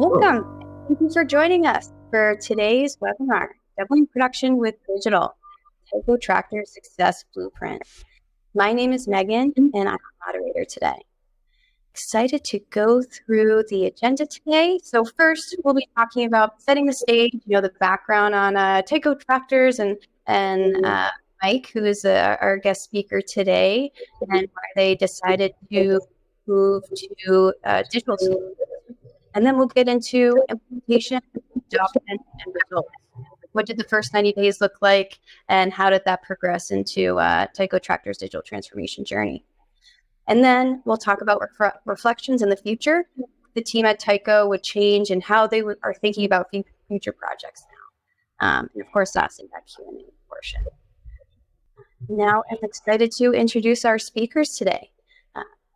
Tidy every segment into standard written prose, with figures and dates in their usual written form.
Welcome. Thank you for joining us for today's webinar, Doubling Production with Digital, TICO Tractors Success Blueprint. My name is Megan, and I'm the moderator today. Excited to go through the agenda today. So first, we'll be talking about setting the stage, the background on TICO Tractors and Mike, who is our guest speaker today, and why they decided to move to digital solutions. And then we'll get into implementation, adoption, and results. What did the first 90 days look like, and how did that progress into TICO Tractors' digital transformation journey? And then we'll talk about reflections in the future. The team at TICO would change and how they are thinking about future projects now. And of course, that's in that Q&A portion. Now I'm excited to introduce our speakers today.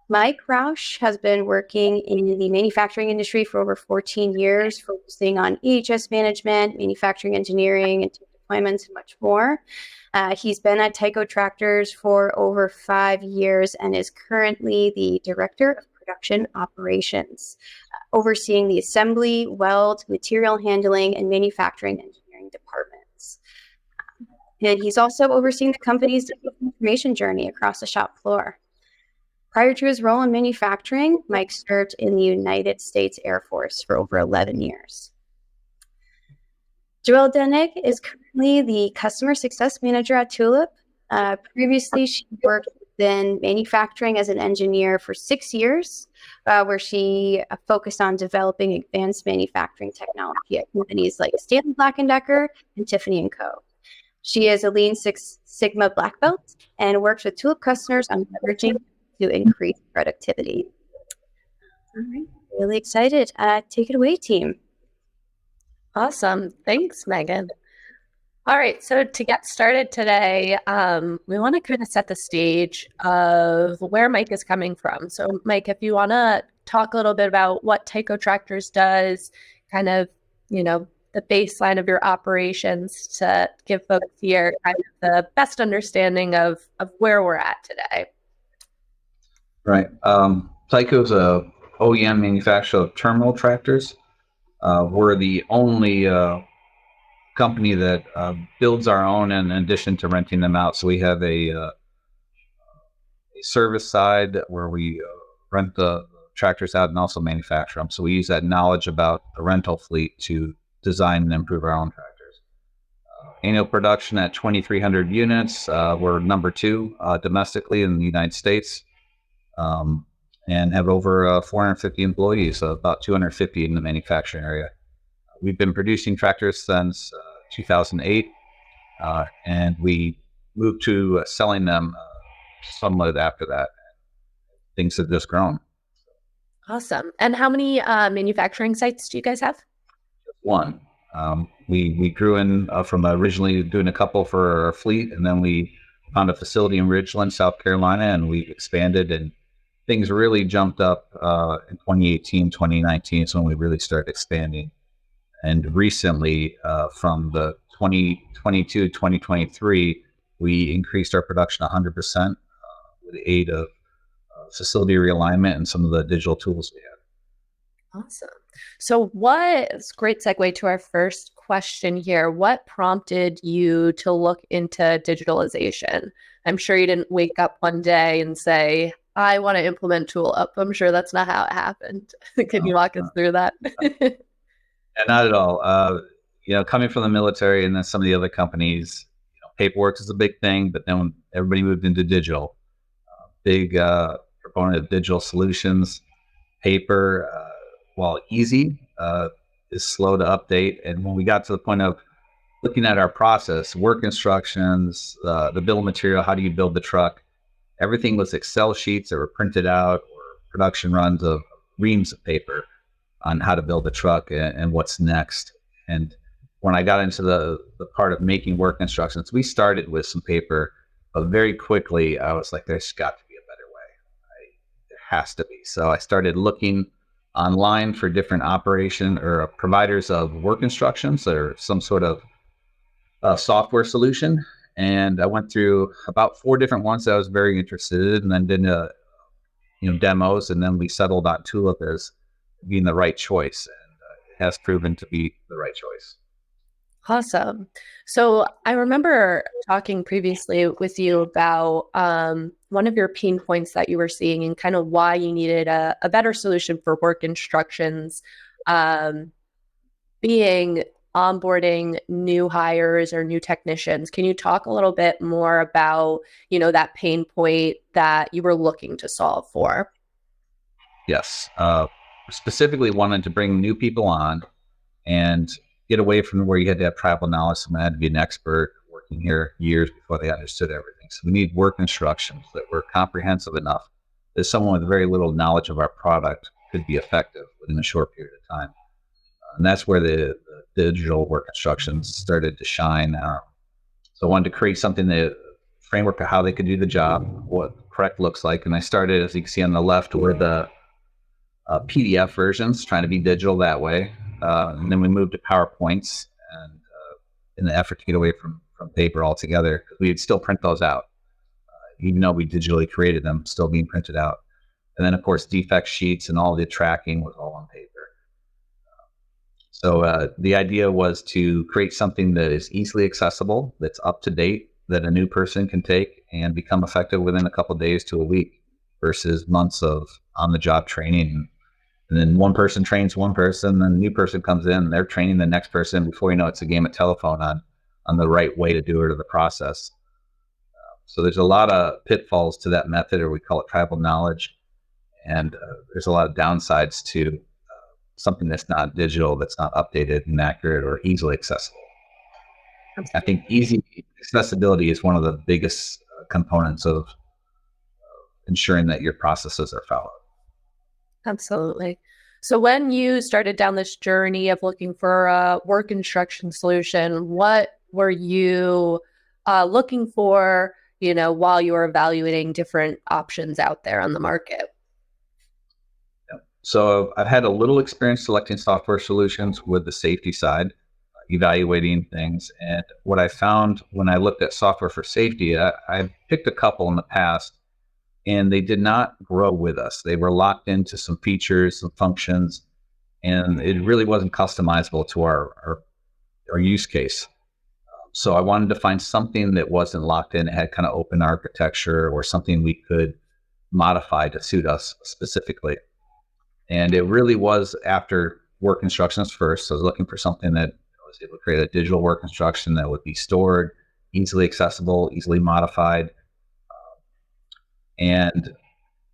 Mike Rousch has been working in the manufacturing industry for over 14 years, focusing on EHS management, manufacturing engineering, and deployments, and much more. He's been at TICO Tractors for over 5 years and is currently the Director of Production Operations, overseeing the assembly, weld, material handling, and manufacturing engineering departments. And he's also overseeing the company's information journey across the shop floor. Prior to his role in manufacturing, Mike served in the United States Air Force for over 11 years. Joelle Denig is currently the Customer Success Manager at Tulip. Previously, she worked in manufacturing as an engineer for 6 years, where she focused on developing advanced manufacturing technology at companies like Stanley Black & Decker and Tiffany & Co. She is a Lean Six Sigma Black Belt and works with Tulip customers on leveraging to increase productivity. All right, really excited. Take it away, team. Awesome. Thanks, Megan. All right, so to get started today, we want to kind of set the stage of where Mike is coming from. So Mike, if you want to talk a little bit about what TICO Tractors does, kind of, the baseline of your operations to give folks here kind of the best understanding of where we're at today. Right. TICO is a OEM manufacturer of terminal tractors. We're the only company that builds our own in addition to renting them out. So we have a service side where we rent the tractors out and also manufacture them. So we use that knowledge about the rental fleet to design and improve our own tractors. Annual production at 2,300 units. We're number 2 domestically in the United States. And have over 450 employees, so about 250 in the manufacturing area. We've been producing tractors since 2008, and we moved to selling them somewhat after that. Things have just grown. Awesome. And how many manufacturing sites do you guys have? One. We grew in from originally doing a couple for our fleet, and then we found a facility in Ridgeland, South Carolina, and we've expanded, and things really jumped up in 2018, 2019 is when we really started expanding. And recently, from the 2022, 2023, we increased our production 100% with the aid of facility realignment and some of the digital tools we have. Awesome. So it's a great segue to our first question here. What prompted you to look into digitalization? I'm sure you didn't wake up one day and say, I want to implement Tulip. I'm sure that's not how it happened. Can you walk us through that? Yeah, not at all. Coming from the military and then some of the other companies, paperwork is a big thing, but then when everybody moved into digital, big proponent of digital solutions. Paper, while easy, is slow to update. And when we got to the point of looking at our process, work instructions, the bill of material, how do you build the truck? Everything was Excel sheets that were printed out or production runs of reams of paper on how to build a truck and what's next. And when I got into the part of making work instructions, we started with some paper, but very quickly I was like, there's got to be a better way. There has to be. So I started looking online for different operation or providers of work instructions or some sort of software solution. And I went through about 4 different ones that I was very interested in, and then did demos, and then we settled on Tulip as being the right choice. And has proven to be the right choice. Awesome. So I remember talking previously with you about one of your pain points that you were seeing and kind of why you needed a better solution for work instructions, being onboarding new hires or new technicians. Can you talk a little bit more about, that pain point that you were looking to solve for? Yes. Specifically wanted to bring new people on and get away from where you had to have tribal knowledge. Someone had to be an expert working here years before they understood everything. So we need work instructions that were comprehensive enough that someone with very little knowledge of our product could be effective within a short period of time. And that's where the digital work instructions started to shine. So I wanted to create something that framework of how they could do the job, what correct looks like. And I started, as you can see on the left, with the PDF versions, trying to be digital that way. And then we moved to PowerPoints, and in the effort to get away from paper altogether, because we'd still print those out, even though we digitally created them, still being printed out. And then, of course, defect sheets and all the tracking was all on paper. So the idea was to create something that is easily accessible, that's up to date, that a new person can take and become effective within a couple of days to a week, versus months of on-the-job training. And then one person trains one person, then a new person comes in, and they're training the next person. Before you know it, it's a game of telephone on the right way to do it or the process. So there's a lot of pitfalls to that method, or we call it tribal knowledge. And there's a lot of downsides to something that's not digital, that's not updated and accurate or easily accessible. I think easy accessibility is one of the biggest components of ensuring that your processes are followed. Absolutely. So when you started down this journey of looking for a work instruction solution, what were you looking for, while you were evaluating different options out there on the market? So I've had a little experience selecting software solutions with the safety side, evaluating things. And what I found when I looked at software for safety, I picked a couple in the past, and they did not grow with us. They were locked into some features, some functions, and it really wasn't customizable to our use case. So I wanted to find something that wasn't locked in, it had kind of open architecture, or something we could modify to suit us specifically. And it really was after work instructions first. So I was looking for something that was able to create a digital work instruction that would be stored, easily accessible, easily modified. And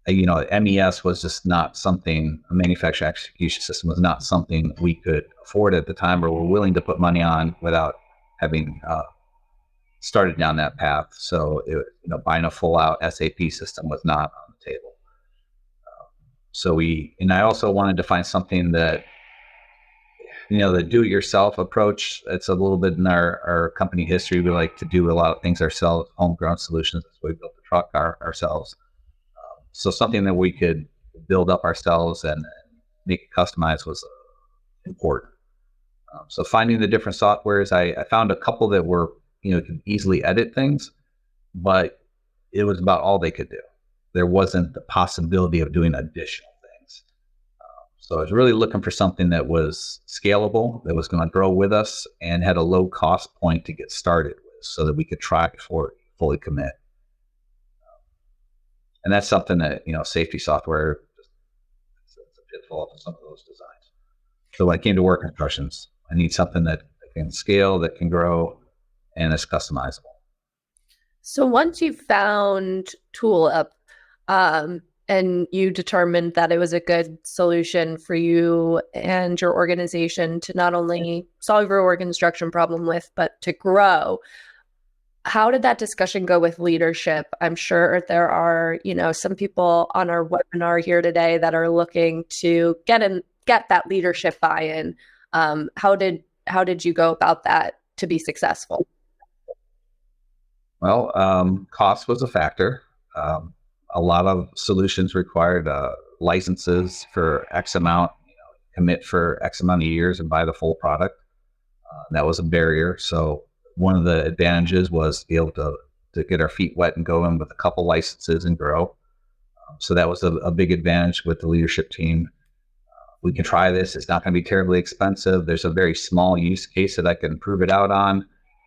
MES was just not something, a manufacturing execution system was not something we could afford at the time, or were willing to put money on without having started down that path. So buying a full out SAP system was not on the table. And I also wanted to find something that, the do-it-yourself approach. It's a little bit in our company history. We like to do a lot of things ourselves, homegrown solutions. That's why we built the truck ourselves. So something that we could build up ourselves and make it customized was important. So finding the different softwares, I found a couple that were, could easily edit things, but it was about all they could do. There wasn't the possibility of doing additional things. So I was really looking for something that was scalable, that was going to grow with us, and had a low cost point to get started with, so that we could try before fully commit. And that's something that, safety software, it's a pitfall of some of those designs. So when I came to work instructions, I need something that can scale, that can grow, and is customizable. So once you found Tulip, and you determined that it was a good solution for you and your organization to not only solve your work instruction problem with, but to grow, how did that discussion go with leadership? I'm sure there are, some people on our webinar here today that are looking to get that leadership buy-in. How did you go about that to be successful? Well, cost was a factor. A lot of solutions required licenses for X amount, commit for X amount of years and buy the full product. That was a barrier. So one of the advantages was to be able to get our feet wet and go in with a couple licenses and grow. So that was a big advantage with the leadership team. We can try this. It's not going to be terribly expensive. There's a very small use case that I can prove it out on.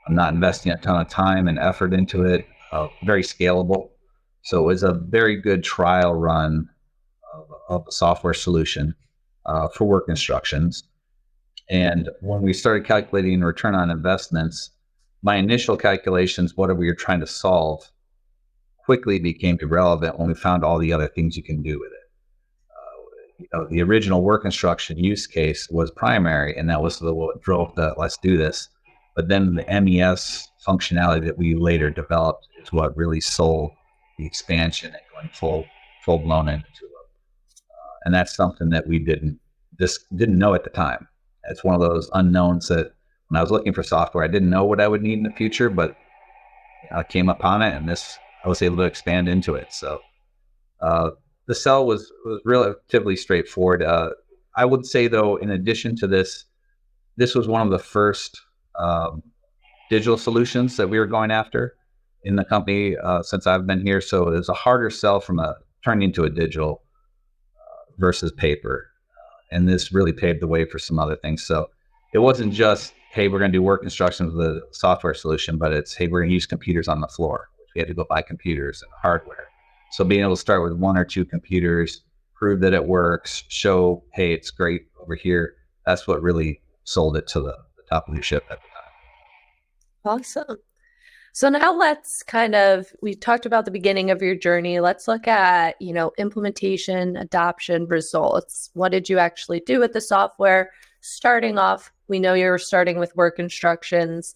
I'm not investing a ton of time and effort into it. Very scalable. So it was a very good trial run of a software solution for work instructions. And when we started calculating return on investments, my initial calculations, whatever you're trying to solve, quickly became irrelevant when we found all the other things you can do with it. The original work instruction use case was primary, and that was what drove the let's do this. But then the MES functionality that we later developed is what really sold the expansion and going full blown into Tulip. And that's something that we didn't know at the time. It's one of those unknowns that when I was looking for software, I didn't know what I would need in the future, but I came upon it, and I was able to expand into it. So the sell was relatively straightforward. I would say, though, in addition to this was one of the first digital solutions that we were going after in the company since I've been here. So it was a harder sell from turning into a digital versus paper. And this really paved the way for some other things. So it wasn't just, hey, we're going to do work instructions with a software solution, but it's, hey, we're going to use computers on the floor. We had to go buy computers and hardware. So being able to start with 1 or 2 computers, prove that it works, show, hey, it's great over here. That's what really sold it to the top leadership at the time. Awesome. So now we talked about the beginning of your journey. Let's look at, implementation, adoption, results. What did you actually do with the software? Starting off, we know you were starting with work instructions.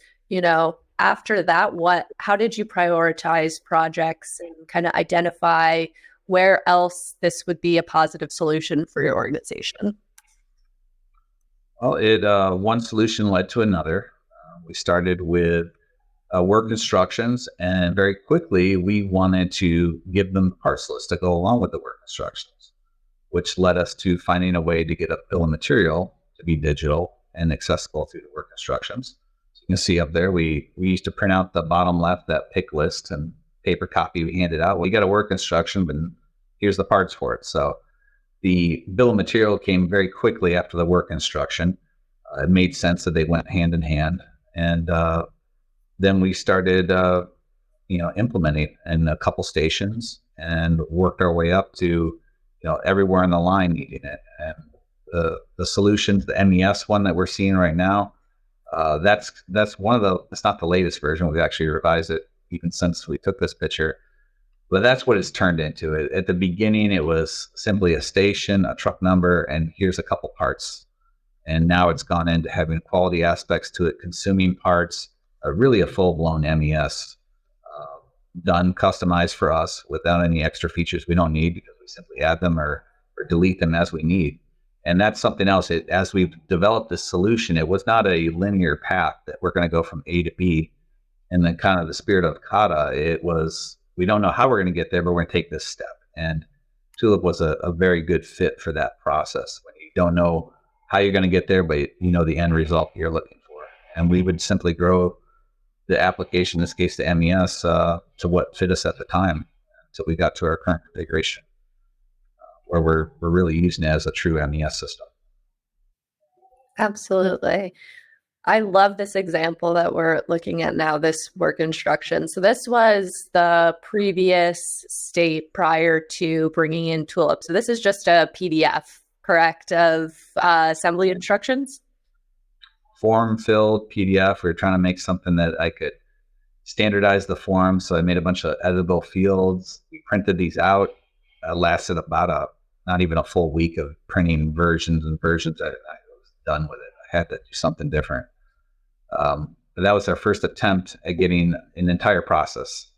After that, how did you prioritize projects and kind of identify where else this would be a positive solution for your organization? Well, one solution led to another. We started with work instructions, and very quickly we wanted to give them parts lists to go along with the work instructions, which led us to finding a way to get a bill of material to be digital and accessible through the work instructions. So you can see up there, we used to print out the bottom left, that pick list, and paper copy we handed out. Well, you got a work instruction, but here's the parts for it. So the bill of material came very quickly after the work instruction. It made sense that they went hand in hand. And then we started, implementing in a couple stations and worked our way up to, everywhere on the line needing it. And the solutions, the MES one that we're seeing right now, that's one of it's not the latest version. We've actually revised it even since we took this picture. But that's what it's turned into. At the beginning, it was simply a station, a truck number, and here's a couple parts. And now it's gone into having quality aspects to it, consuming parts, really a full-blown MES done, customized for us without any extra features we don't need, because we simply add them or delete them as we need. And that's something else. As we've developed this solution, it was not a linear path that we're going to go from A to B. And then kind of the spirit of kata, it was, we don't know how we're going to get there, but we're going to take this step. And Tulip was a very good fit for that process. When you don't know how you're going to get there, but you know the end result you're looking for. And we would simply grow the application, in this case the MES, to what fit us at the time until we got to our current configuration, where we're really using it as a true MES system. Absolutely. I love this example that we're looking at now, this work instruction. So this was the previous state prior to bringing in Tulip. So this is just a PDF, correct, of assembly instructions? Form-filled PDF. We were trying to make something that I could standardize the form. So I made a bunch of editable fields. We printed these out. It lasted about not even a full week of printing versions and versions. I was done with it. I had to do something different. But that was our first attempt at getting an entire process.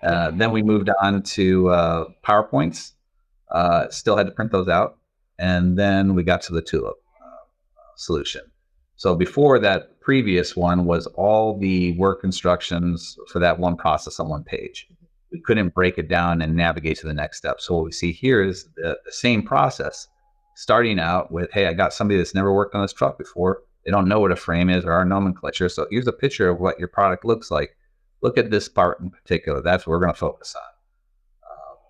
Then we moved on to PowerPoints. Still had to print those out. And then we got to the Tulip solution. So before that previous one was all the work instructions for that one process on one page. We couldn't break it down and navigate to the next step. So what we see here is the same process, starting out with, hey, I got somebody that's never worked on this truck before. They don't know what a frame is or our nomenclature. So here's a picture of what your product looks like. Look at this part in particular. That's what we're going to focus on.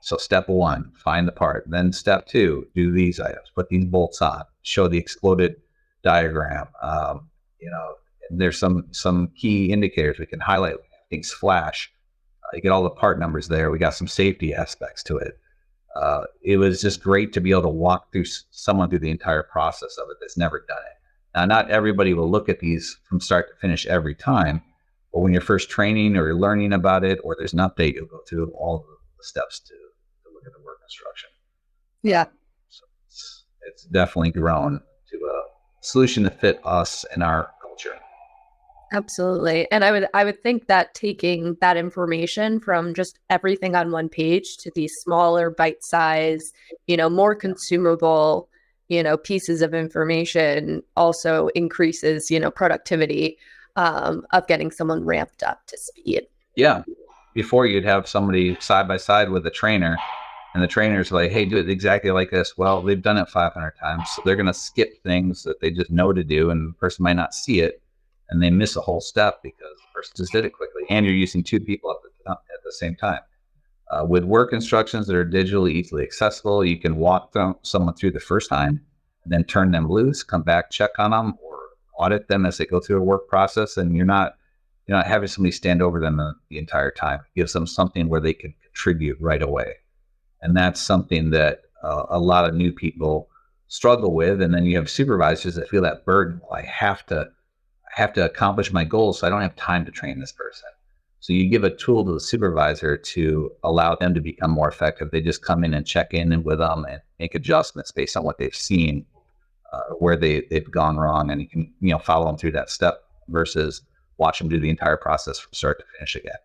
So step one, find the part. Then step two, do these items, put these bolts on, show the exploded diagram. There's some key indicators we can highlight. Things flash. You get all the part numbers there. We got some safety aspects to it. It was just great to be able to walk through someone through the entire process of it that's never done it. Now, not everybody will look at these from start to finish every time, but when you're first training or you're learning about it, or there's an update, you'll go through all the steps to look at the work instruction. Yeah. So it's definitely grown to a solution to fit us and our culture. Absolutely. And I would think that taking that information from just everything on one page to these smaller bite size, more consumable, pieces of information also increases, productivity of getting someone ramped up to speed. Yeah. Before you'd have somebody side by side with a trainer, and the trainer's like, hey, do it exactly like this. Well, they've done it 500 times. So they're going to skip things that they just know to do, and the person might not see it. And they miss a whole step because the person just did it quickly. And you're using two people at the same time. With work instructions that are digitally easily accessible, you can walk someone through the first time, and then turn them loose, come back, check on them, or audit them as they go through a work process. And you're not having somebody stand over them the entire time. It gives them something where they can contribute right away. And that's something that a lot of new people struggle with. And then you have supervisors that feel that burden. Well, I have to accomplish my goals, so I don't have time to train this person. So you give a tool to the supervisor to allow them to become more effective. They just come in and check in with them and make adjustments based on what they've seen, where they've gone wrong, and you can follow them through that step versus watch them do the entire process from start to finish again.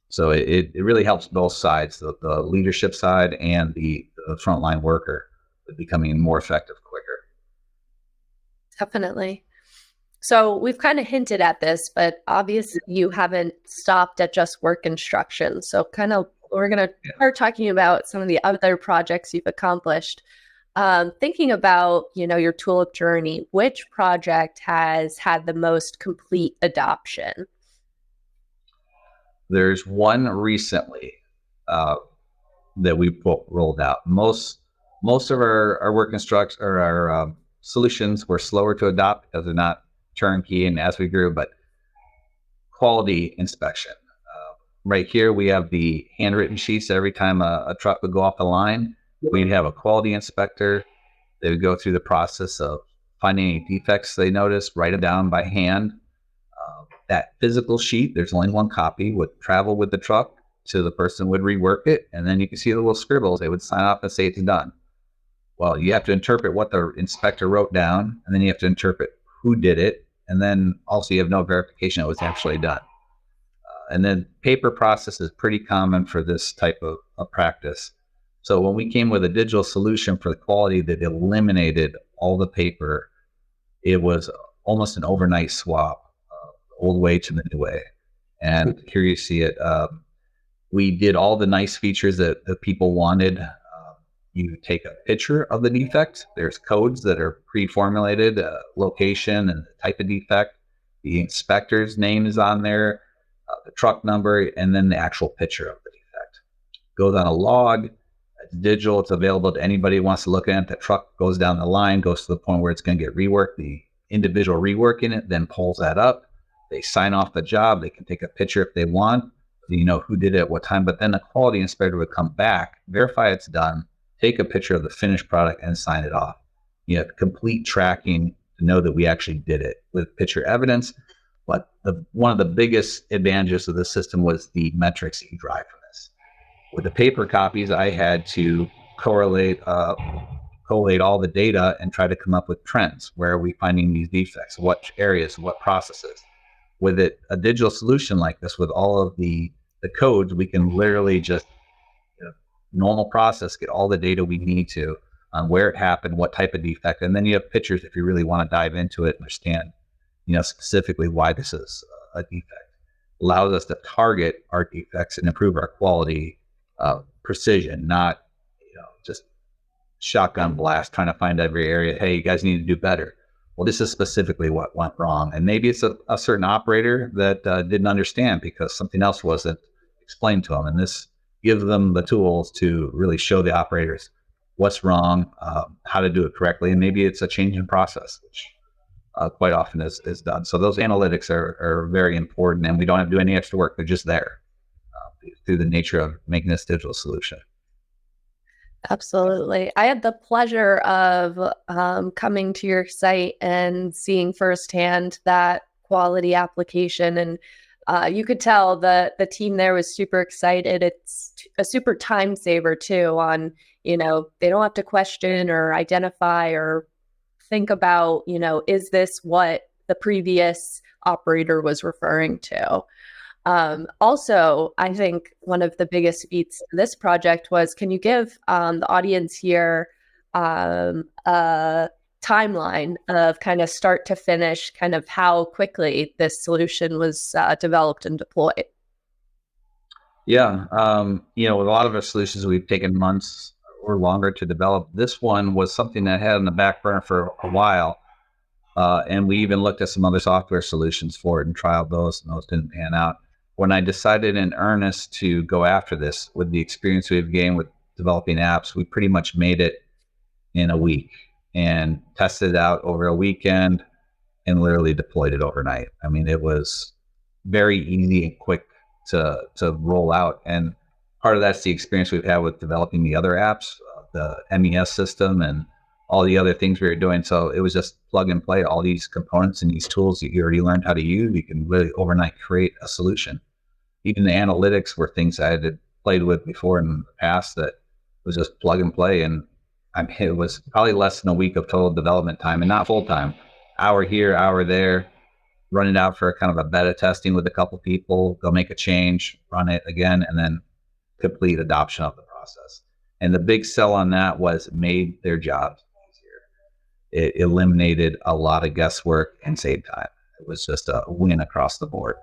So it really helps both sides, the leadership side and the frontline worker, with becoming more effective quicker. Definitely. So we've kind of hinted at this, but obviously you haven't stopped at just work instructions. So we're going to start talking about some of the other projects you've accomplished. Thinking about, your Tulip journey, which project has had the most complete adoption? There's one recently that we rolled out. Most of our work instructions or our solutions were slower to adopt because they're not turnkey and as we grew, but quality inspection. Right here, we have the handwritten sheets. Every time a truck would go off the line, we'd have a quality inspector. They would go through the process of finding any defects they noticed, write them down by hand. That physical sheet, there's only one copy, would travel with the truck to the person would rework it. And then you can see the little scribbles. They would sign off and say it's done. Well, you have to interpret what the inspector wrote down, and then you have to interpret who did it. And then also you have no verification it was actually done. And then paper process is pretty common for this type of practice. So when we came with a digital solution for the quality that eliminated all the paper, it was almost an overnight swap, old way to the new way. And here you see it. We did all the nice features that the people wanted. You take a picture of the defect. There's codes that are pre-formulated, location and the type of defect. The inspector's name is on there, the truck number, and then the actual picture of the defect. Goes on a log. It's digital. It's available to anybody who wants to look at it. The truck goes down the line, goes to the point where it's going to get reworked. The individual reworking it then pulls that up. They sign off the job. They can take a picture if they want. So you know who did it at what time. But then the quality inspector would come back, verify it's done, take a picture of the finished product, and sign it off. You have complete tracking to know that we actually did it with picture evidence. But one of the biggest advantages of the system was the metrics that you drive from this. With the paper copies, I had to collate all the data and try to come up with trends. Where are we finding these defects? What areas, what processes? With a digital solution like this, with all of the codes, we can literally just normal process, get all the data we need to on where it happened, what type of defect, and then you have pictures if you really want to dive into it and understand, specifically why this is a defect. Allows us to target our defects and improve our quality, precision, not just shotgun blast trying to find every area. Hey, you guys need to do better. Well, this is specifically what went wrong, and maybe it's a certain operator that didn't understand because something else wasn't explained to them, and this give them the tools to really show the operators what's wrong, how to do it correctly, and maybe it's a change in process, which quite often is done. So those analytics are very important, and we don't have to do any extra work. They're just there through the nature of making this digital solution. Absolutely. I had the pleasure of coming to your site and seeing firsthand that quality application. And you could tell the team there was super excited. It's a super time saver too on, they don't have to question or identify or think about, is this what the previous operator was referring to? Also, I think one of the biggest feats in this project was, can you give the audience here a timeline of kind of start to finish, kind of how quickly this solution was developed and deployed? Yeah, with a lot of our solutions, we've taken months or longer to develop. This one was something that had on the back burner for a while. And we even looked at some other software solutions for it and trialed those, and those didn't pan out. When I decided in earnest to go after this with the experience we've gained with developing apps, we pretty much made it in a week and tested it out over a weekend and literally deployed it overnight. I mean, it was very easy and quick to roll out. And part of that's the experience we've had with developing the other apps, the MES system and all the other things we were doing. So it was just plug and play all these components and these tools that you already learned how to use. You can really overnight create a solution. Even the analytics were things I had played with before in the past that was just plug and play. And it was probably less than a week of total development time, and not full time. Hour here, hour there, run it out for kind of a beta testing with a couple people, go make a change, run it again, and then complete adoption of the process. And the big sell on that was it made their jobs easier. It eliminated a lot of guesswork and saved time. It was just a win across the board.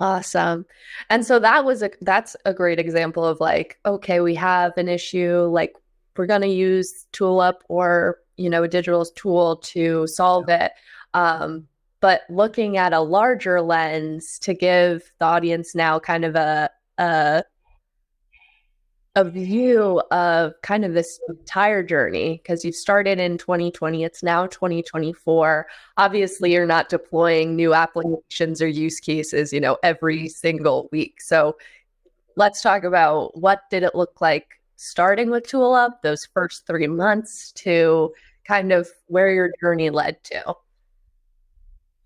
Awesome. And so that's a great example of like, okay, we have an issue, like we're going to use Tulip or, a digital tool to solve it. But looking at a larger lens to give the audience now kind of a view of kind of this entire journey, because you started in 2020, it's now 2024. Obviously, you're not deploying new applications or use cases, every single week. So let's talk about what did it look like starting with Tulip, those first 3 months, to kind of where your journey led to.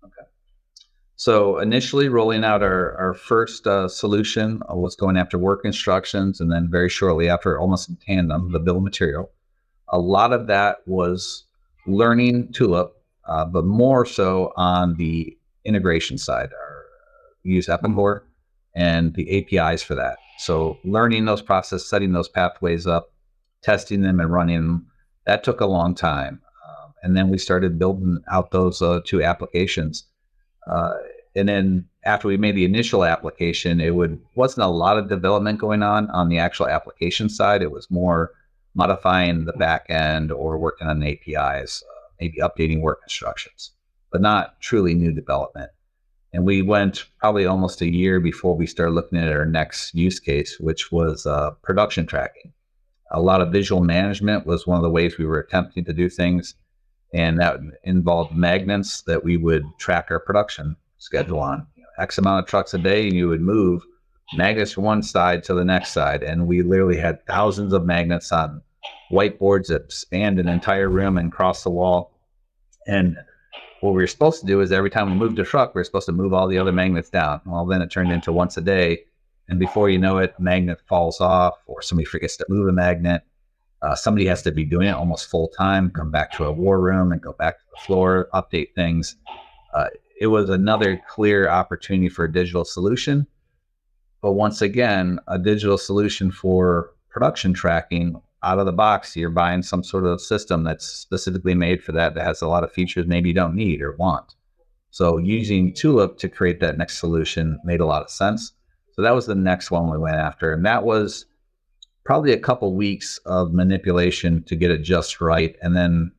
Okay. So initially rolling out our first solution was going after work instructions, and then very shortly after, almost in tandem, the bill of material. A lot of that was learning Tulip, but more so on the integration side. We use Epicor and the APIs for that. So learning those processes, setting those pathways up, testing them and running them, that took a long time. And then we started building out those two applications. And then after we made the initial application, wasn't a lot of development going on the actual application side. It was more modifying the back end or working on the APIs, maybe updating work instructions, but not truly new development. And we went probably almost a year before we started looking at our next use case, which was production tracking. A lot of visual management was one of the ways we were attempting to do things. And that involved magnets that we would track our production schedule on. X amount of trucks a day, and you would move magnets from one side to the next side. And we literally had thousands of magnets on whiteboards that spanned an entire room and crossed the wall. And what we were supposed to do is every time we moved a truck, we were supposed to move all the other magnets down. Well, then it turned into once a day. And before you know it, a magnet falls off, or somebody forgets to move a magnet. Somebody has to be doing it almost full time, come back to a war room and go back to the floor, update things. It was another clear opportunity for a digital solution. But once again, a digital solution for production tracking out of the box, you're buying some sort of system that's specifically made for that has a lot of features maybe you don't need or want. So using Tulip to create that next solution made a lot of sense. So that was the next one we went after. And that was probably a couple weeks of manipulation to get it just right. And then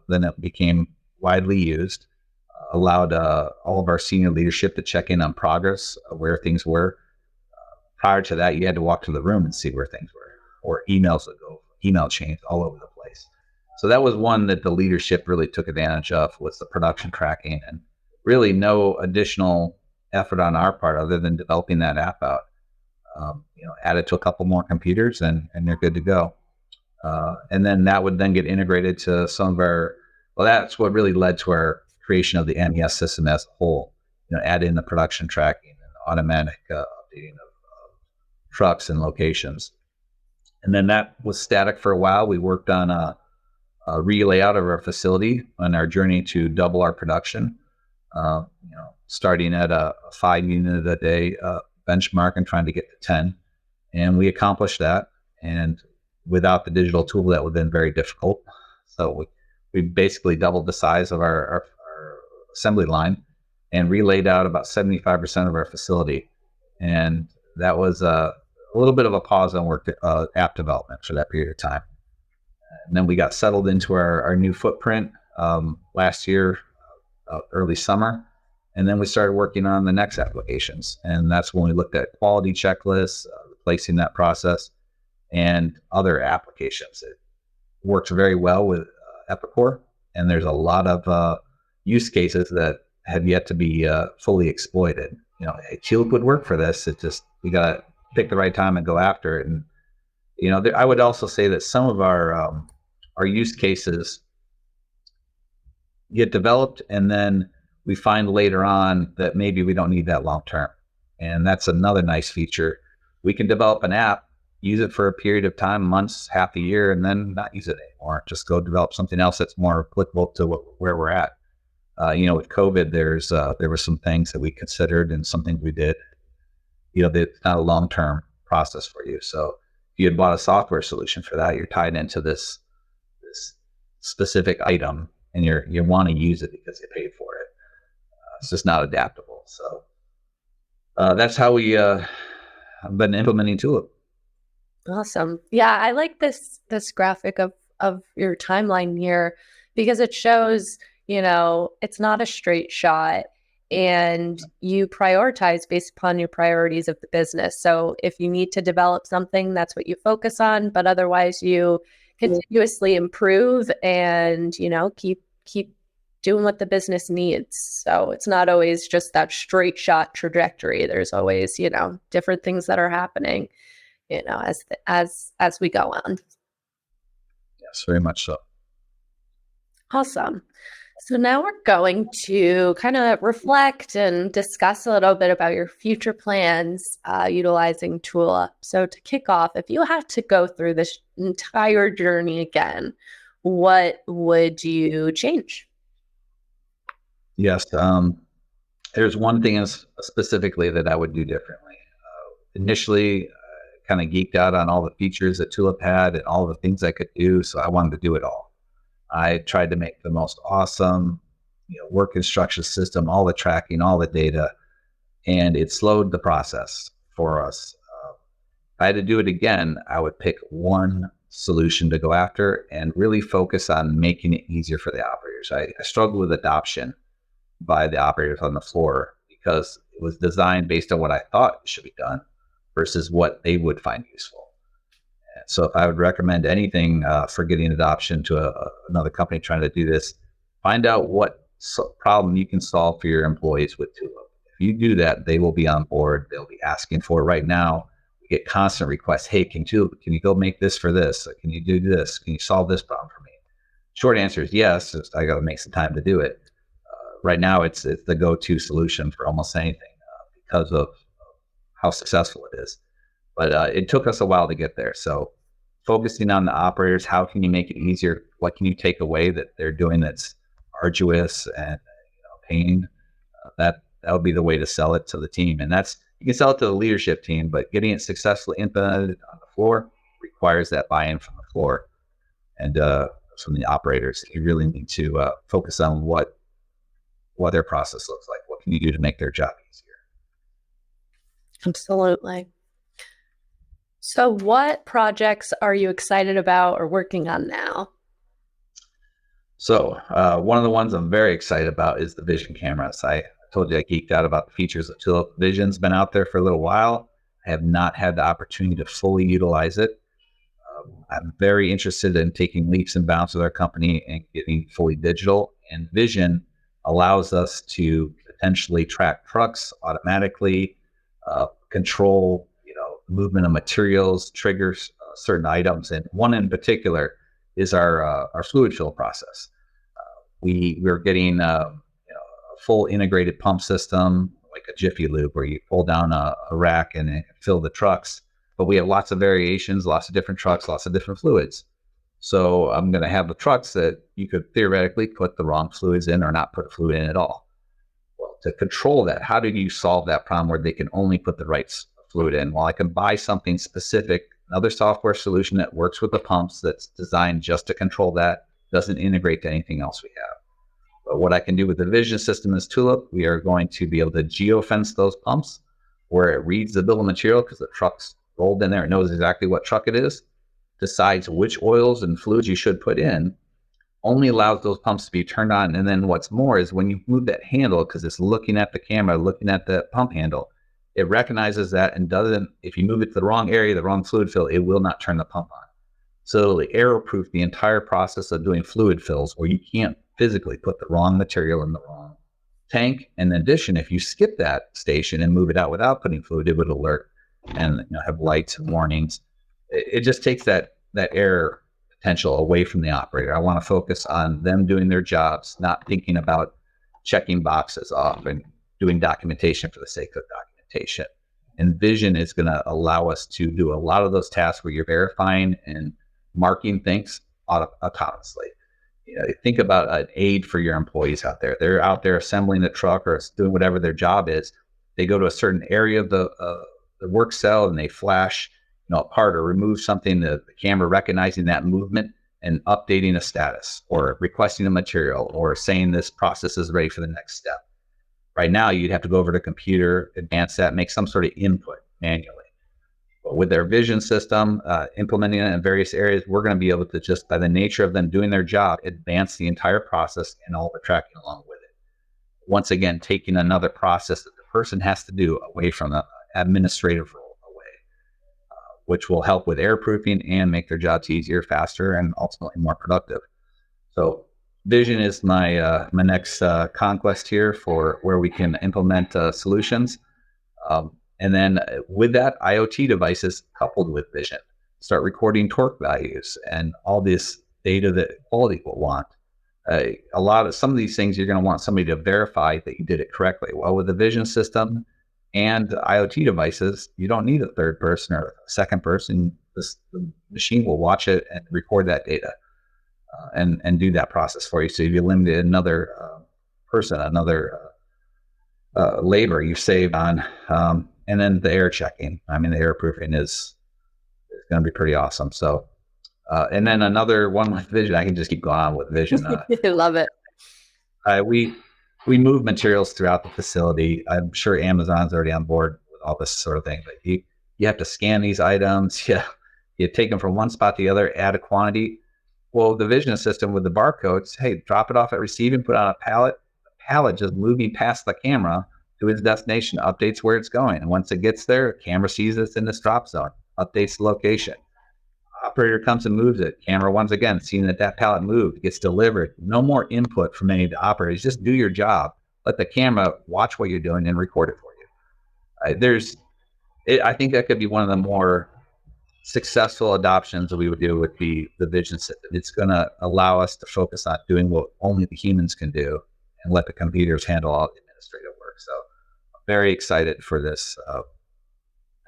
it became widely used, allowed all of our senior leadership to check in on progress, where things were. prior to that, you had to walk to the room and see where things were, or emails would go, email chains all over the place. So that was one that the leadership really took advantage of, was the production tracking, and really no additional effort on our part other than developing that app out. Add it to a couple more computers and they're good to go. And then that would then get integrated to some of our, well, that's what really led to our creation of the MES system as a whole. Add in the production tracking and automatic updating of trucks and locations. And then that was static for a while. We worked on a re-layout of our facility on our journey to double our production, starting at a 5 unit a day benchmark and trying to get to 10. And we accomplished that. And without the digital tool, that would have been very difficult. So we basically doubled the size of our assembly line and relayed out about 75% of our facility. And that was a little bit of a pause on work app development for that period of time. And then we got settled into our new footprint last year, early summer. And then we started working on the next applications. And that's when we looked at quality checklists, replacing that process, and other applications. It works very well with Epicor, and there's a lot of use cases that have yet to be fully exploited. Tulip would work for this. It just, we got to pick the right time and go after it. And I would also say that some of our use cases get developed, and then we find later on that maybe we don't need that long term. And that's another nice feature. We can develop an app, use it for a period of time, months, half a year, and then not use it anymore. Just go develop something else that's more applicable to where we're at. With COVID, there were some things that we considered and some things we did. It's not a long-term process for you. So if you had bought a software solution for that, you're tied into this specific item, and you want to use it because you paid for it. It's just not adaptable. So that's how we have been implementing Tulip. Awesome. Yeah, I like this graphic of your timeline here, because it shows, it's not a straight shot, and you prioritize based upon your priorities of the business. So if you need to develop something, that's what you focus on, but otherwise you continuously improve and, keep doing what the business needs. So it's not always just that straight shot trajectory. There's always, different things that are happening, as we go on. Yes, very much so. Awesome. So now we're going to kind of reflect and discuss a little bit about your future plans utilizing Tulip. So to kick off, if you had to go through this entire journey again, what would you change? Yes. There's one thing specifically that I would do differently. Initially, kind of geeked out on all the features that Tulip had and all the things I could do. So I wanted to do it all. I tried to make the most awesome, work instruction system, all the tracking, all the data, and it slowed the process for us. If I had to do it again, I would pick one solution to go after and really focus on making it easier for the operators. I struggled with adoption by the operators on the floor because it was designed based on what I thought should be done versus what they would find useful. So if I would recommend anything for getting adoption to another company trying to do this, find out what problem you can solve for your employees with Tulip. If you do that, they will be on board. They'll be asking for it. Right now, we get constant requests. Hey, can you go make this for this? Can you do this? Can you solve this problem for me? Short answer is yes. I got to make some time to do it. Right now, it's the go-to solution for almost anything because of how successful it is. But it took us a while to get there. So focusing on the operators, how can you make it easier? What can you take away that they're doing that's arduous and pain? That would be the way to sell it to the team. And you can sell it to the leadership team, but getting it successfully implemented on the floor requires that buy-in from the floor and from the operators. You really need to focus on what their process looks like. What can you do to make their job easier? Absolutely. So what projects are you excited about or working on now? So one of the ones I'm very excited about is the vision cameras. I told you I geeked out about the features of Tulip. Vision's been out there for a little while. have not had the opportunity to fully utilize it. I'm very interested in taking leaps and bounds with our company and getting fully digital. And Vision allows us to potentially track trucks automatically, control, movement of materials, triggers certain items. And one in particular is our fluid fill process. We're getting a full integrated pump system, like a Jiffy Lube, where you pull down a rack and fill the trucks. But we have lots of variations, lots of different trucks, lots of different fluids. So I'm going to have the trucks that you could theoretically put the wrong fluids in or not put a fluid in at all. Well, to control that, how do you solve that problem where they can only put the right fluid in? Well, I can buy something specific, another software solution that works with the pumps that's designed just to control that, doesn't integrate to anything else we have. But what I can do with the Vision system is Tulip. We are going to be able to geofence those pumps where it reads the bill of material because the truck's rolled in there. It knows exactly what truck it is, decides which oils and fluids you should put in, only allows those pumps to be turned on. And then what's more is when you move that handle, because it's looking at the camera, looking at the pump handle, it recognizes that and doesn't, if you move it to the wrong area, the wrong fluid fill, it will not turn the pump on. So it'll arrow-proof the entire process of doing fluid fills where you can't physically put the wrong material in the wrong tank. In addition, if you skip that station and move it out without putting fluid, it would alert and have lights and warnings. It just takes that error potential away from the operator. I want to focus on them doing their jobs, not thinking about checking boxes off and doing documentation for the sake of documentation. And Vision is going to allow us to do a lot of those tasks where you're verifying and marking things autonomously. Think about an aid for your employees out there. They're out there assembling the truck or doing whatever their job is. They go to a certain area of the work cell and they flash a part or remove something, the camera recognizing that movement and updating a status or requesting a material or saying this process is ready for the next step. Right now, you'd have to go over to the computer, advance that, make some sort of input manually. But with their Vision system, implementing it in various areas, we're going to be able to just, by the nature of them doing their job, advance the entire process and all the tracking along with it. Once again, taking another process that the person has to do away from the administrative role away, which will help with airproofing and make their jobs easier, faster, and ultimately more productive. So Vision is my next conquest here for where we can implement solutions. And then with that, IoT devices coupled with Vision start recording torque values and all this data that quality will want. Some of these things you're going to want somebody to verify that you did it correctly. Well, with the Vision system and IoT devices, you don't need a third person or a second person. The machine will watch it and record that data and do that process for you. So if you eliminate another person, another labor you saved on, and then the air checking. I mean, the air proofing is going to be pretty awesome. So, and then another one with Vision, I can just keep going on with Vision. I love it. We move materials throughout the facility. I'm sure Amazon's already on board with all this sort of thing, but you have to scan these items. You take them from one spot to the other, add a quantity. Well, the Vision system with the barcodes, hey, drop it off at receiving, put it on a pallet. The pallet just moving past the camera to its destination, updates where it's going. And once it gets there, camera sees it's in this drop zone, updates the location. Operator comes and moves it. Camera, once again, seeing that pallet moved, gets delivered. No more input from any of the operators. Just do your job. Let the camera watch what you're doing and record it for you. I think that could be one of the more successful adoptions that we would do with the Vision system. It's going to allow us to focus on doing what only the humans can do and let the computers handle all the administrative work. So I'm very excited for this.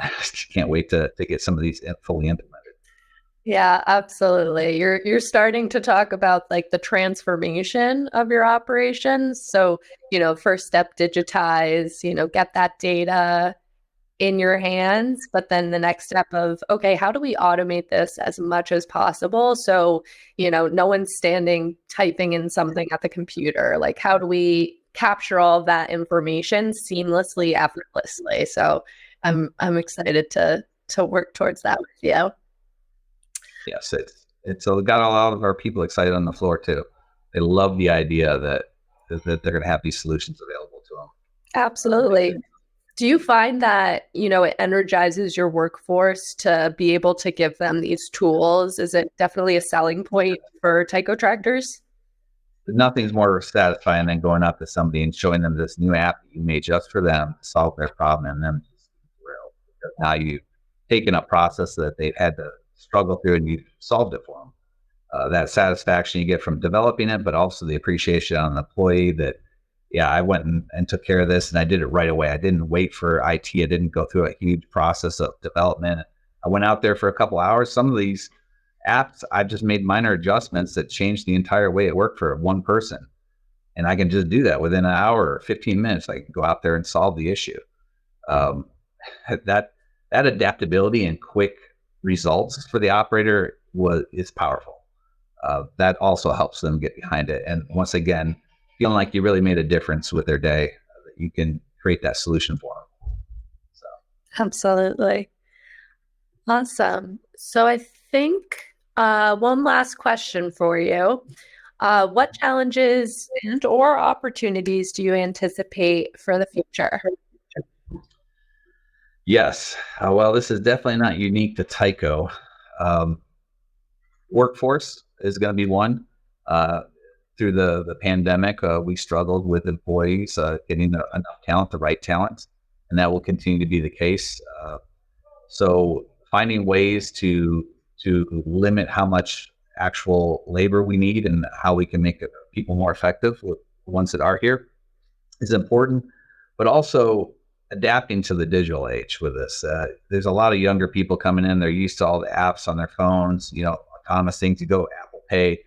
I can't wait to get some of these fully implemented. Yeah, absolutely. You're starting to talk about like the transformation of your operations. So, first step, digitize, get that data in your hands. But then the next step of, okay, how do we automate this as much as possible? So, no one's typing in something at the computer. Like, how do we capture all of that information seamlessly, effortlessly? So I'm excited to work towards that with you. Yes, it's got a lot of our people excited on the floor too. They love the idea that they're going to have these solutions available to them. Absolutely. Do you find that, it energizes your workforce to be able to give them these tools? Is it definitely a selling point for TICO Tractors? Nothing's more satisfying than going up to somebody and showing them this new app that you made just for them to solve their problem, and them just thrilled because now you've taken a process that they've had to struggle through and you've solved it for them. That satisfaction you get from developing it, but also the appreciation on the employee that, yeah, I went and took care of this and I did it right away. I didn't wait for IT. I didn't go through a huge process of development. I went out there for a couple hours. Some of these apps, I've just made minor adjustments that changed the entire way it worked for one person. And I can just do that within an hour or 15 minutes. I can go out there and solve the issue. Um, that adaptability and quick results for the operator is powerful. That also helps them get behind it. And once again, feeling like you really made a difference with their day, that you can create that solution for them. So. Absolutely. Awesome. So I think one last question for you. What challenges and or opportunities do you anticipate for the future? Yes. Well, this is definitely not unique to TICO. Workforce is going to be one. Through the pandemic, we struggled with employees getting enough talent, the right talent, and that will continue to be the case. So finding ways to limit how much actual labor we need and how we can make people more effective with the ones that are here is important, but also adapting to the digital age with this. There's a lot of younger people coming in. They're used to all the apps on their phones, autonomous things. You go Apple Pay.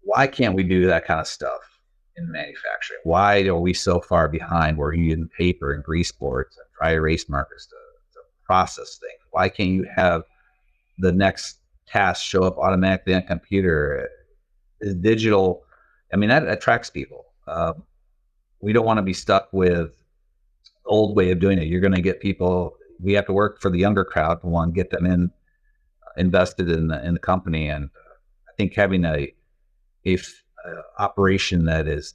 Why can't we do that kind of stuff in manufacturing? Why are we so far behind? We're using paper and grease boards and dry erase markers to process things. Why can't you have the next task show up automatically on a computer? Is digital, that attracts people. We don't want to be stuck with the old way of doing it. You're going to get people, we have to work for the younger crowd to get them invested in the company. And I think having a operation that is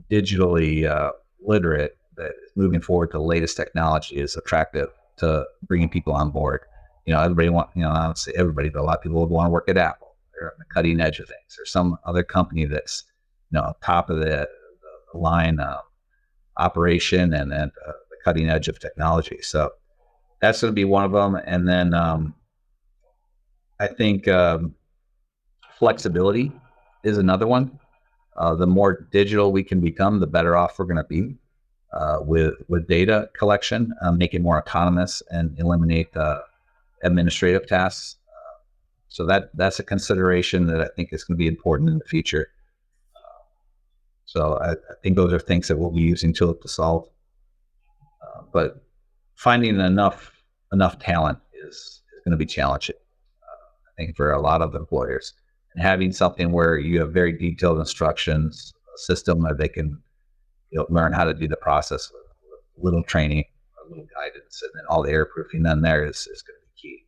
digitally literate, that is moving forward to the latest technology, is attractive to bringing people on board. Everybody honestly everybody, but a lot of people would want to work at Apple. They're on the cutting edge of things, or some other company that's, top of the line operation and the cutting edge of technology. So that's going to be one of them. And then I think flexibility is another one. The more digital we can become, the better off we're going to be with data collection, make it more autonomous and eliminate administrative tasks. So that's a consideration that I think is going to be important in the future. So I think those are things that we'll be using Tulip to solve. But finding enough talent is going to be challenging, I think, for a lot of employers. And having something where you have very detailed instructions, a system where they can learn how to do the process with little training, a little guidance, and then all the airproofing then there is going to be key.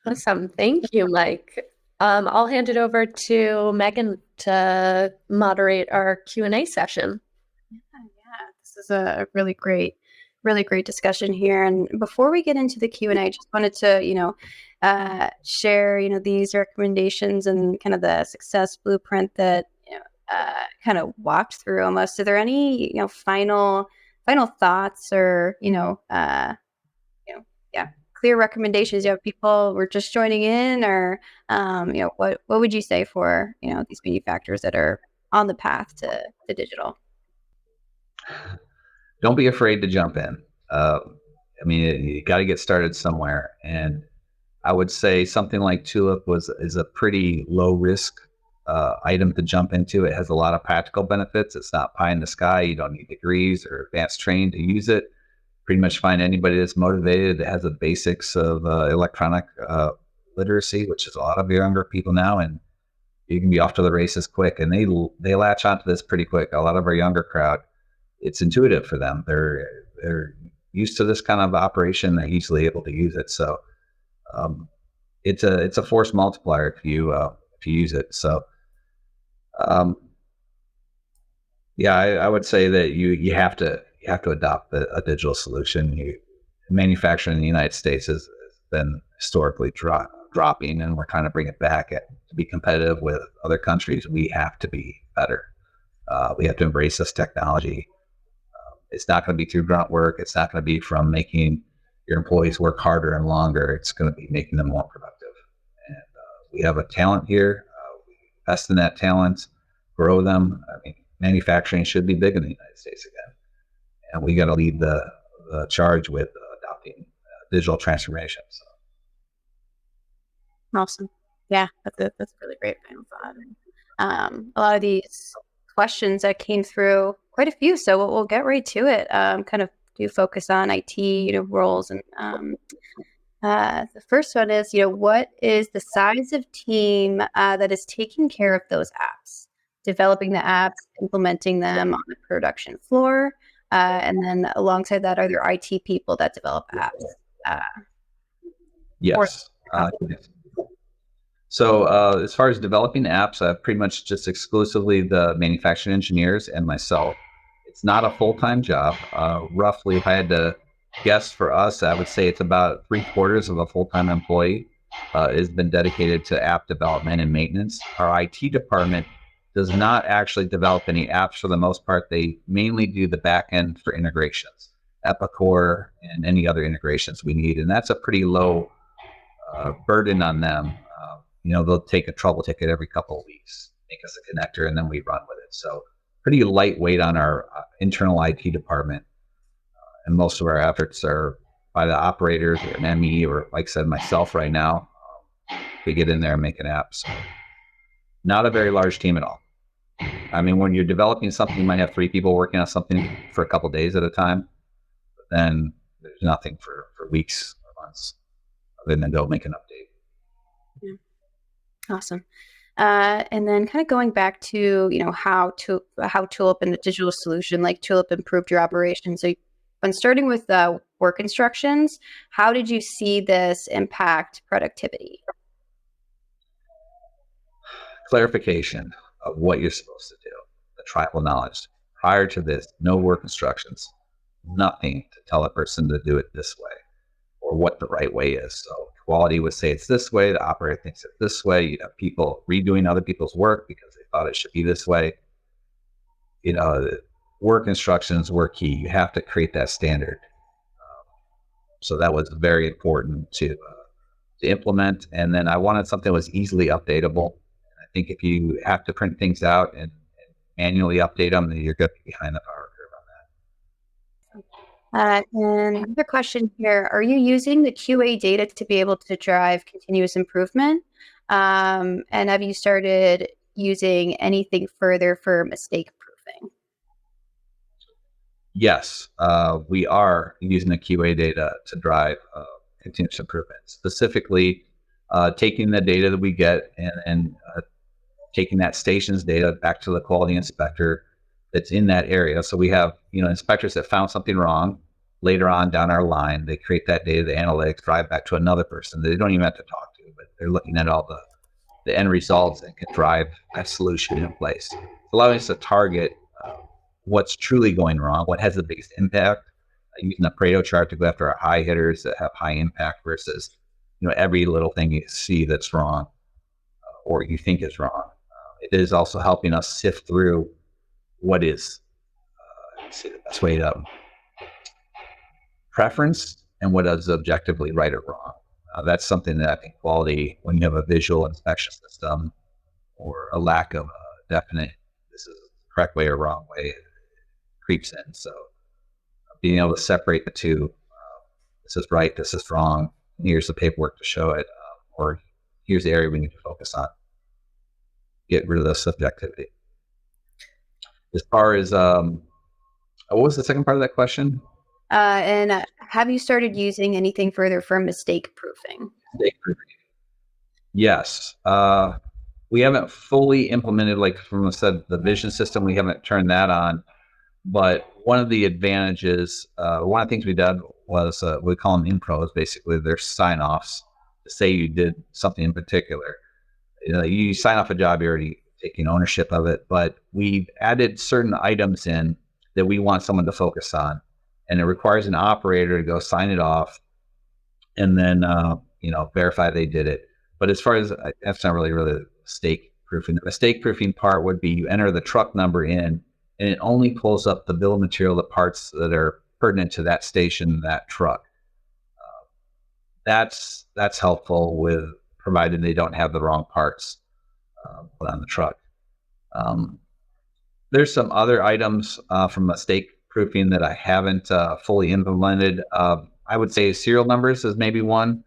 Awesome. Thank you, Mike. I'll hand it over to Megan to moderate our Q&A session. Yeah, this is a really great discussion here. And before we get into the Q&A, I just wanted to, share, these recommendations and kind of the success blueprint that kind of walked through almost. Are there any, final thoughts or, clear recommendations? People were just joining in, or, what would you say for, these manufacturers that are on the path to digital? Don't be afraid to jump in. You got to get started somewhere. And I would say something like Tulip is a pretty low risk item to jump into. It has a lot of practical benefits. It's not pie in the sky. You don't need degrees or advanced training to use it. Pretty much find anybody that's motivated, that has the basics of electronic literacy, which is a lot of younger people now, and you can be off to the races quick. And they latch onto this pretty quick. A lot of our younger crowd, it's intuitive for them. They're used to this kind of operation. They're easily able to use it. So it's a force multiplier if you use it. So I would say that you have to you have to adopt a digital solution. Manufacturing in the United States has been historically dropping, and we're trying to bring it back to be competitive with other countries. We have to be better. We have to embrace this technology. It's not going to be through grunt work. It's not going to be from making your employees work harder and longer. It's going to be making them more productive. And we have a talent here. We invest in that talent, grow them. I mean, manufacturing should be big in the United States again. And we got to lead the charge with adopting digital transformation. So. Awesome. Yeah, that's a really great final thought. A lot of these questions that came through, quite a few, so we'll get right to it. Kind of do focus on IT, roles, and the first one is, what is the size of team that is taking care of those apps, developing the apps, implementing them on the production floor, and then alongside that, are there IT people that develop apps? Yes. So as far as developing apps, pretty much just exclusively the manufacturing engineers and myself. It's not a full-time job. Roughly, if I had to guess for us, I would say it's about 3/4 of a full-time employee has been dedicated to app development and maintenance. Our IT department does not actually develop any apps for the most part. They mainly do the back end for integrations, Epicor and any other integrations we need. And that's a pretty low burden on them. They'll take a trouble ticket every couple of weeks, make us a connector, and then we run with it. So pretty lightweight on our internal IT department. And most of our efforts are by the operators or an ME or, like I said, myself right now. We get in there and make an app. So not a very large team at all. I mean, when you're developing something, you might have 3 people working on something for a couple of days at a time. But then there's nothing for weeks or months other than go make an update. Yeah. Awesome. And then kind of going back to, how Tulip and the digital solution like Tulip improved your operation. So when starting with work instructions, how did you see this impact productivity? Clarification of what you're supposed to do, the tribal knowledge. Prior to this, no work instructions, nothing to tell a person to do it this way or what the right way is. So quality would say it's this way, the operator thinks it's this way. You have people redoing other people's work because they thought it should be this way. Work instructions were key. You have to create that standard. So that was very important to implement. And then I wanted something that was easily updatable. I think if you have to print things out and manually update them, then you're going to be behind the power curve on that. And another question here, are you using the QA data to be able to drive continuous improvement? And have you started using anything further for mistake proofing? Yes, we are using the QA data to drive continuous improvement, specifically taking the data that we get and taking that station's data back to the quality inspector that's in that area. So we have, inspectors that found something wrong later on down our line. They create that data, the analytics, drive back to another person. They don't even have to talk to, but they're looking at all the end results and can drive a solution in place. It's allowing us to target what's truly going wrong, what has the biggest impact, using a Pareto chart to go after our high hitters that have high impact versus, every little thing you see that's wrong or you think is wrong. It is also helping us sift through what is the best way to preference and what is objectively right or wrong. That's something that I think quality, when you have a visual inspection system or a lack of a definite, this is the correct way or wrong way, it creeps in. So being able to separate the two, this is right, this is wrong, here's the paperwork to show it, or here's the area we need to focus on. Get rid of the subjectivity. As far as, what was the second part of that question? And have you started using anything further for mistake proofing? Mistake proofing. Yes. We haven't fully implemented, like from the vision system, we haven't turned that on. But one of the advantages, one of the things we did was, we call them impros, basically. They're sign-offs to say you did something in particular. You sign off a job, you're already taking ownership of it, but we've added certain items in that we want someone to focus on. And it requires an operator to go sign it off and then, verify they did it. But as far as that's not really mistake proofing. The mistake proofing part would be you enter the truck number in, and it only pulls up the bill of material, the parts that are pertinent to that station, that truck. That's helpful with provided they don't have the wrong parts put on the truck. There's some other items from mistake proofing that I haven't fully implemented. I would say serial numbers is maybe one.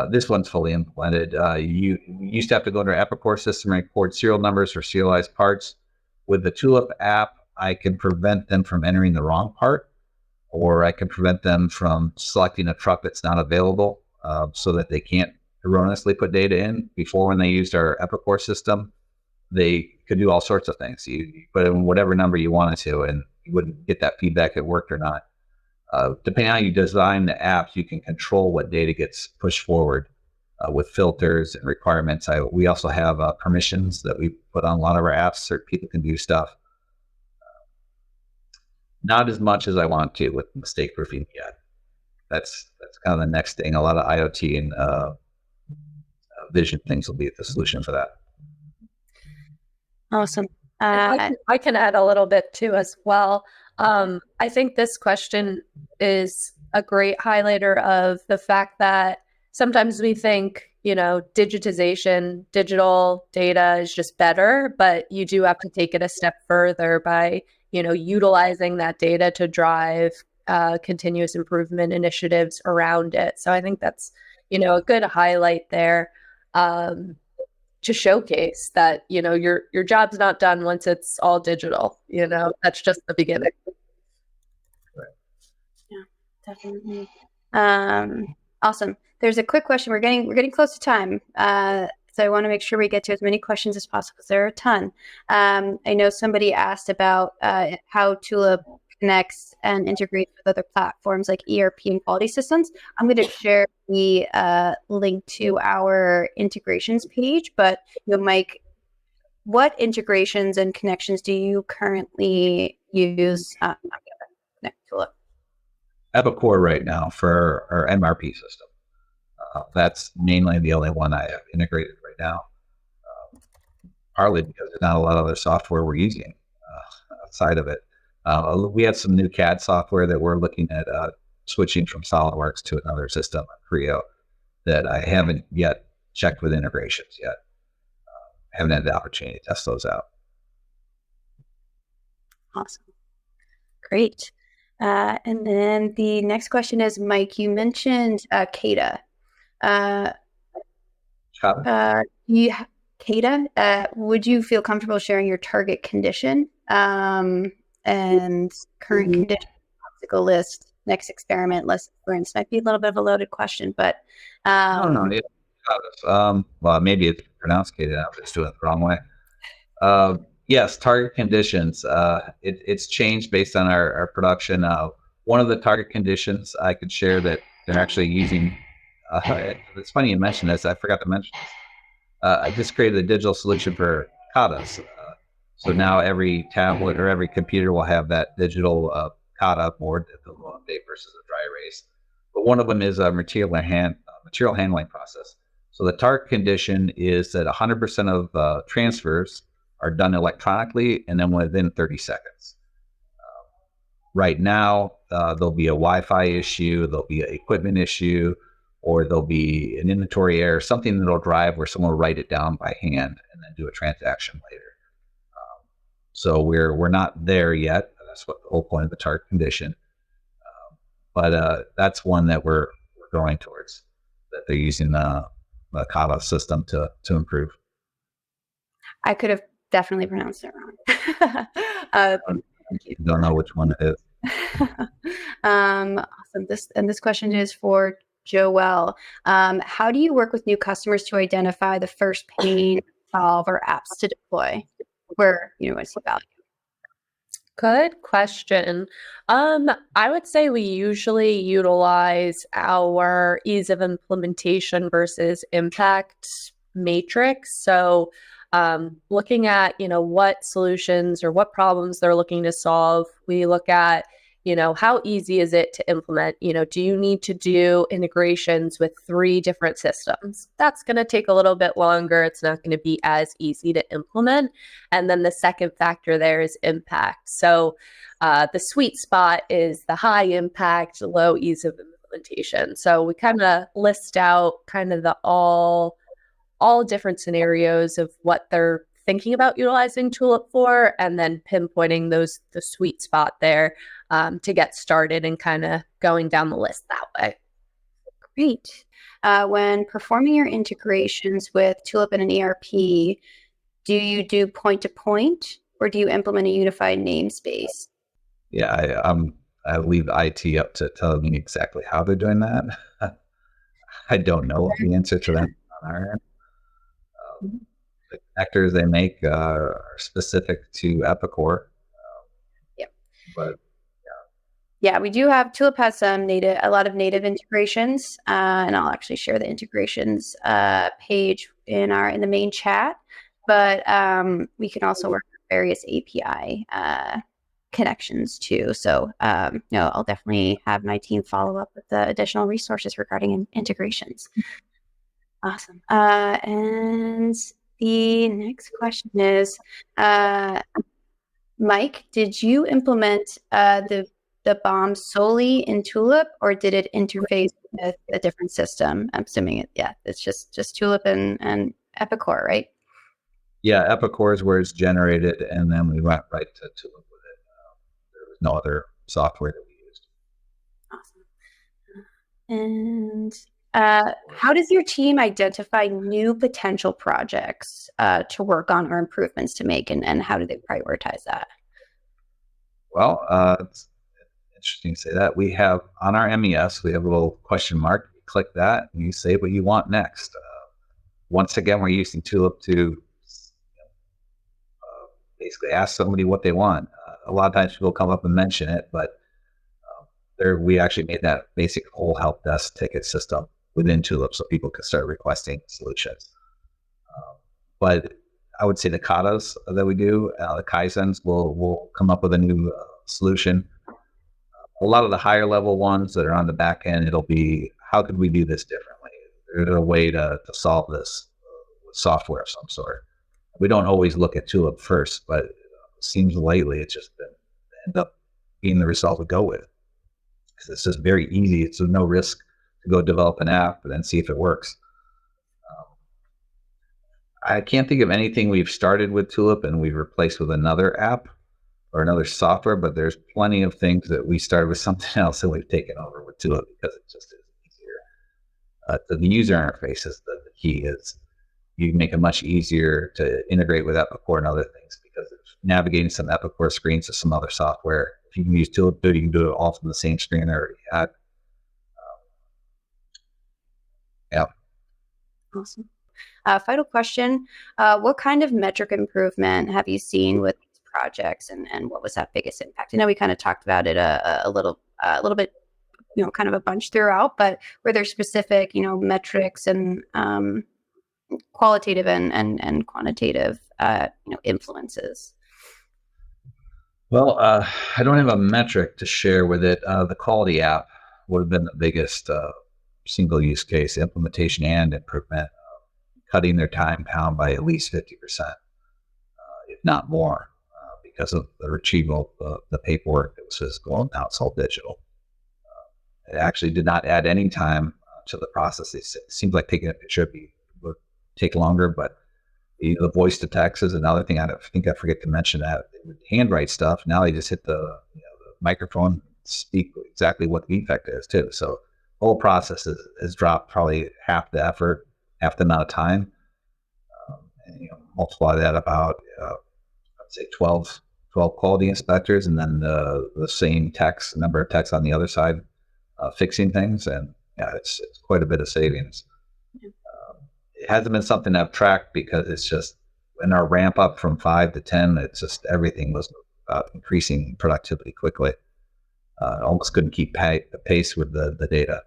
This one's fully implemented. You used to have to go into our Epicor system and record serial numbers for serialized parts. With the Tulip app, I can prevent them from entering the wrong part, or I can prevent them from selecting a truck that's not available so that they can't erroneously put data in. Before, when they used our Epicor system, they could do all sorts of things. You put in whatever number you wanted to, and you wouldn't get that feedback if it worked or not. Depending on how you design the apps, you can control what data gets pushed forward with filters and requirements. We also have permissions that we put on a lot of our apps so people can do stuff. Not as much as I want to with mistake proofing yet. That's kind of the next thing. A lot of IoT and vision things will be the solution for that. Awesome. I can add a little bit too as well. I think this question is a great highlighter of the fact that sometimes we think, digitization, digital data is just better, but you do have to take it a step further by, utilizing that data to drive continuous improvement initiatives around it. So I think that's, a good highlight there to showcase that, your job's not done once it's all digital. That's just the beginning. Yeah, definitely. Awesome. There's a quick question. We're getting close to time. So I want to make sure we get to as many questions as possible because there are a ton. I know somebody asked about how Tulip connects and integrates with other platforms like ERP and quality systems. I'm going to share the link to our integrations page, but Mike, what integrations and connections do you currently use connect Tulip? Epicor right now for our MRP system. That's mainly the only one I have integrated right now, partly because there's not a lot of other software we're using outside of it. We have some new CAD software that we're looking at switching from SolidWorks to another system, Creo, that I haven't yet checked with integrations yet. I haven't had the opportunity to test those out. Awesome. Great. And then the next question is, Mike, you mentioned CADA. CADA, would you feel comfortable sharing your target condition and current condition, obstacle list, next experiment list? For instance, might be a little bit of a loaded question, but no. Well, maybe it's pronounced CADA. I'm just doing it the wrong way. Yes, target conditions. It's changed based on our production. One of the target conditions I could share that they're actually using. It's funny you mentioned this. I forgot to mention this. I just created a digital solution for katas. So now every tablet or every computer will have that digital kata board that they'll update versus a dry erase. But one of them is a material handling process. So the target condition is that 100% of transfers are done electronically and then within 30 seconds. Right now, there'll be a Wi-Fi issue, there'll be an equipment issue, or there'll be an inventory error, something that'll drive where someone will write it down by hand and then do a transaction later. So we're not there yet. That's what the whole point of the target condition. But that's one that we're going towards, that they're using the Kata system to improve. I could have definitely pronounced it wrong. Don't know which one it is. Awesome. This question is for Joelle. How do you work with new customers to identify the first pain, solve, or apps to deploy where it's value? Good question. I would say we usually utilize our ease of implementation versus impact matrix. So looking at, what solutions or what problems they're looking to solve. We look at, how easy is it to implement? Do you need to do integrations with 3 different systems? That's going to take a little bit longer. It's not going to be as easy to implement. And then the second factor there is impact. So the sweet spot is the high impact, low ease of implementation. So we kind of list out kind of the all different scenarios of what they're thinking about utilizing Tulip for, and then pinpointing the sweet spot there to get started and kind of going down the list that way. Great. When performing your integrations with Tulip and an ERP, do you do point-to-point, or do you implement a unified namespace? Yeah, I leave IT up to tell me exactly how they're doing that. I don't know the answer to that on our end. The connectors they make are specific to Epicor. Yep. But yeah, we do have Tulip has a lot of native integrations, and I'll actually share the integrations page in the main chat. But we can also work with various API connections too. So I'll definitely have my team follow up with the additional resources regarding integrations. Awesome. And the next question is, Mike, did you implement the BOM solely in Tulip, or did it interface with a different system? I'm assuming it's just Tulip and Epicor, right? Yeah, Epicor is where it's generated, and then we went right to Tulip with it. There was no other software that we used. Awesome. And how does your team identify new potential projects to work on or improvements to make, and how do they prioritize that? Well, it's interesting to say that. We have on our MES, we have a little question mark. You click that, and you say what you want next. Once again, we're using Tulip to basically ask somebody what they want. A lot of times people come up and mention it, but we actually made that basic whole help desk ticket system within Tulip so people could start requesting solutions. But I would say the katas that we do, the kaizens, will come up with a new solution. A lot of the higher level ones that are on the back end, it'll be, how could we do this differently? There's a way to solve this with software of some sort. We don't always look at Tulip first, but it seems lately it's just end up being the result we go with. Because it's just very easy. It's no risk to go develop an app and then see if it works. I can't think of anything we've started with Tulip and we've replaced with another app or another software, but there's plenty of things that we started with something else and we've taken over with Tulip because it just is easier. The user interface is the key. Is you make it much easier to integrate with Epicor and other things because of navigating some Epicor screens to some other software. If you can use Tulip, you can do it all from the same screen I already had. Yeah. Awesome. Final question. What kind of metric improvement have you seen with these projects, and what was that biggest impact? I know we kind of talked about it a little bit, kind of a bunch throughout, but were there specific, metrics and qualitative and quantitative, influences? Well, I don't have a metric to share with it. The quality app would have been the biggest single use case, implementation and improvement, cutting their time down by at least 50%, if not more, because of the retrieval of the paperwork that was physical and now it's all digital. It actually did not add any time to the process. It seems like taking a picture would take longer, but the voice to text is another thing. I think I forget to mention that. They would handwrite stuff. Now they just hit the microphone, speak exactly what the defect is too. So the whole process has dropped probably half the effort, half the amount of time. And multiply that about, I'd say 12 quality inspectors, and then the same number of techs on the other side fixing things. And yeah, it's quite a bit of savings. It hasn't been something I've tracked because it's just in our ramp up from 5 to 10, it's just everything was increasing productivity quickly. Almost couldn't keep pace with the data.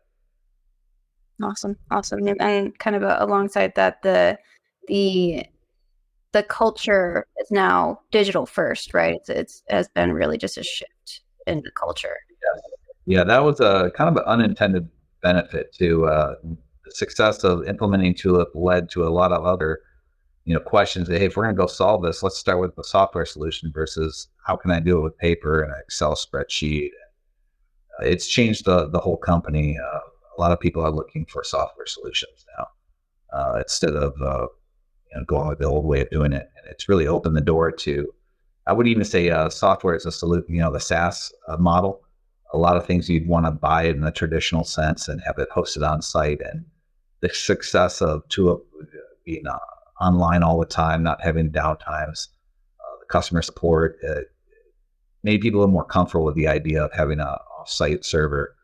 Awesome. And kind of alongside that, the the culture is now digital first, right? It's has been really just a shift in the culture. Yeah, that was a kind of an unintended benefit to the success of implementing Tulip led to a lot of other, questions that, hey, if we're going to go solve this, let's start with the software solution versus how can I do it with paper and an Excel spreadsheet. It's changed the whole company. A lot of people are looking for software solutions now instead of going with the old way of doing it. And it's really opened the door to, I would even say software is a solution, the SaaS model. A lot of things you'd want to buy in the traditional sense and have it hosted on site. And the success of Tulip being online all the time, not having downtimes, the customer support made people a little more comfortable with the idea of having a off-site server.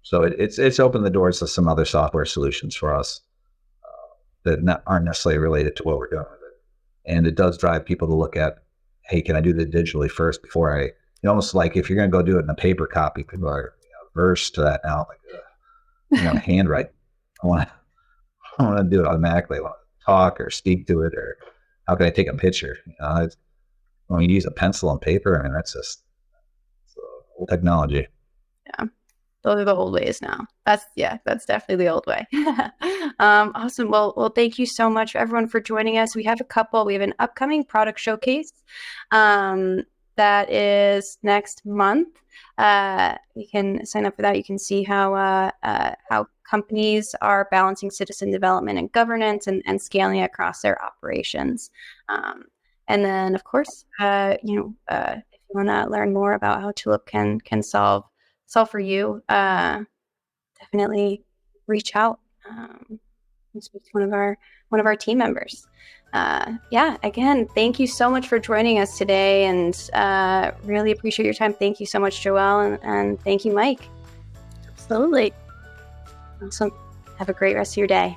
So it's opened the doors to some other software solutions for us that aren't necessarily related to what we're doing with it. And it does drive people to look at, hey, can I do this digitally first before I, almost like if you're going to go do it in a paper copy, people are averse to that now. Like, I want to handwrite. I want to do it automatically. I want to talk or speak to it, or how can I take a picture? When you use a pencil and paper, I mean, that's just old technology. Yeah. Those are the old ways now. That's definitely the old way. Awesome. Well, thank you so much, everyone, for joining us. We have an upcoming product showcase that is next month. You can sign up for that. You can see how companies are balancing citizen development and governance and scaling across their operations. And then, of course, if you want to learn more about how Tulip can solve for you, definitely reach out and speak to one of our team members. Again, thank you so much for joining us today, and really appreciate your time. Thank you so much, Joelle, and thank you, Mike. Absolutely. Awesome. Have a great rest of your day.